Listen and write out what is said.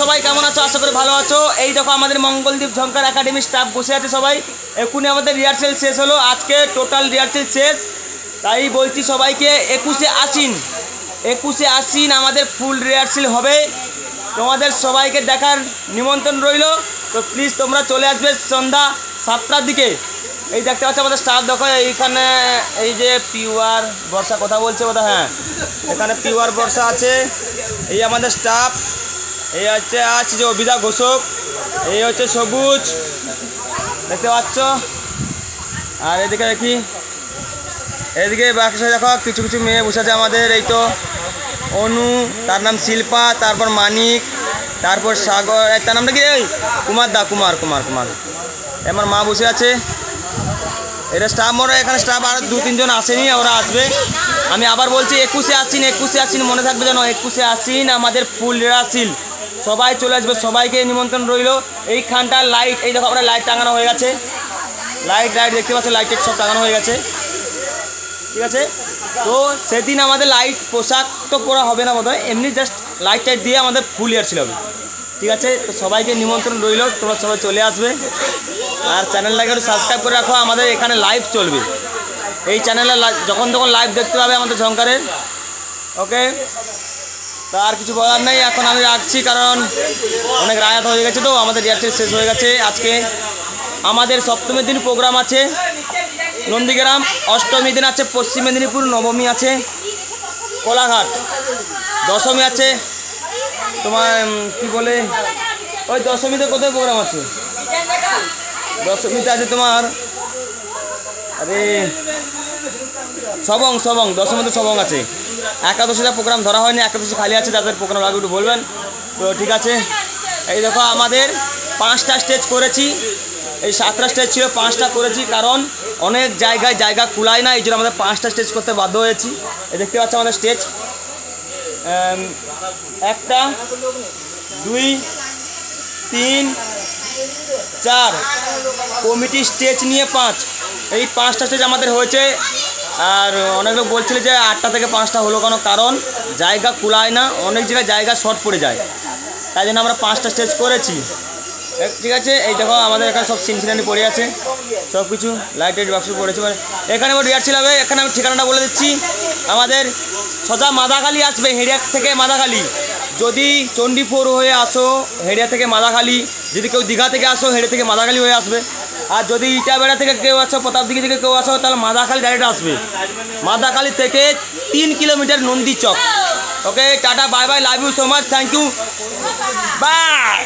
সবাই কেমন আছো? আশা করি ভালো আছো। এই দেখো আমাদের মঙ্গলদ্বীপ ঝঙ্কার একাডেমি স্টাফ বসে আছে সবাই। এক্ষুনি আমাদের রিহার্সেল শেষ হলো, আজকে টোটাল রিহার্সেল শেষ। তাই বলছি সবাইকে 21শে আশ্বিন আমাদের ফুল রিহার্সেল হবে। তোমাদের সবাইকে দেখার নিমন্ত্রণ রইল। তো প্লিজ তোমরা চলে আসবে সন্ধ্যা 7টার দিকে। এই দেখতে পাচ্ছ আমাদের স্টাফ, দেখো এইখানে এই যে পিওয়ার বর্ষা কথা বলছে বোধ, হ্যাঁ এখানে পিওয়ার বর্ষা আছে। এই আমাদের স্টাফ, এই হচ্ছে আছে যে অভিদা ঘোষক, এই হচ্ছে সবুজ দেখতে পাচ্ছ। আর এদিকে দেখি, এদিকে বাকি দেখো কিছু কিছু মেয়ে বসে আছে আমাদের। এই তো অনু, তার নাম শিল্পা, তারপর মানিক, তারপর সাগর, তার নামটা কি? কুমার দা, কুমার কুমার কুমার আমার মা বসে আছে। এটা স্টাফ, ওরা এখানে স্টাফ আর 2-3 জন আসেনি, ওরা আসবে। আমি আবার বলছি 21শে আশ্বিন মনে থাকবে যেন। 21শে আশ্বিন আমাদের ফুল রিহার্সেল, সবাই চলে আসবে, সবাইকে নিমন্ত্রণ রইল। এইখানটা লাইট, এই দেখো আমরা লাইট টাঙানো হয়ে গেছে, লাইট দেখতে পাচ্ছ, লাইট সব টাঙানো হয়ে গেছে, ঠিক আছে। তো সেদিন আমাদের লাইট পোশাক তো পরা হবে না বোধহয়, এমনি জাস্ট লাইট টাইট দিয়ে আমাদের ফুল রিহার্সেল হবে, ঠিক আছে। তো সবাইকে নিমন্ত্রণ রইল, তোমরা সবাই চলে আসবে। আর চ্যানেলটাকে একটু সাবস্ক্রাইব করে রাখো, আমাদের এখানে লাইভ চলবে। এই চ্যানেলে যখন তখন লাইভ দেখতে পাবে আমাদের ঝঙ্কারের, ওকে। তা আর কিছু বলার নেই, এখন আমি রাখছি, কারণ অনেক রাত হয়ে গেছে। তো আমাদের রিহার্সেল শেষ হয়ে গেছে। আজকে আমাদের সপ্তমীর দিন প্রোগ্রাম আছে নন্দীগ্রাম, অষ্টমীর দিন আছে পশ্চিম মেদিনীপুর, নবমী আছে কোলাঘাট, দশমী আছে তোমার কি বলে, ওই দশমীতে কোথায় প্রোগ্রাম আছে? দশমীতে আছে তোমার, আরে সবং, দশমীতে সবং আছে। একাদশীতে প্রোগ্রাম ধরা হয়নি, একাদশী খালি আছে, যাদের প্রোগ্রাম লাগবে একটু বলবেন। তো ঠিক আছে, এই দেখো আমাদের 5টা স্টেজ করেছি। এই 7টা স্টেজ ছিল, 5টা করেছি, কারণ অনেক জায়গা কুলায় না, এই জন্য আমাদের 5টা স্টেজ করতে বাধ্য হয়েছি। এই দেখতে পাচ্ছ আমাদের স্টেজ 1টা 2 3 4, কমিটি স্টেজ নিয়ে 5, এই 5টা স্টেজ আমাদের হয়েছে। আর অনেক লোক বলছিল যে 8টা থেকে 5টা হলো কেন, কারণ জায়গা কুলায় না, অনেক জায়গায় জায়গা শর্ট পড়ে যায়, তাই জন্য আমরা 5টা স্টেজ করেছি, ঠিক আছে। এই দেখো আমাদের এখানে সব সিনসিনানি পড়ে আছে, সব কিছু লাইটের বাক্স পড়েছে। এখানে আমার রিহার্সেল হবে। এখানে আমি ঠিকানাটা বলে দিচ্ছি, আমাদের সোজা মাদাখালি আসবে, হেরিয়া থেকে মাদাখালি। যদি চণ্ডীপুর হয়ে আসো হেরিয়া থেকে মাদাখালি, যদি কেউ দীঘা থেকে আসো হেরিয়া থেকে মাদাখালি হয়ে আসবে। আর যদি ইটাবেড়া থেকে কেউ আসো, প্রতাপদিঘি থেকে কেউ আসো, তাহলে মাদাখালি ডাইরেক্ট আসবে। মাদাখালি থেকে 3 কিলোমিটার নন্দী চক। ওকে, টাটা, bye bye, love you so much, thank you, by.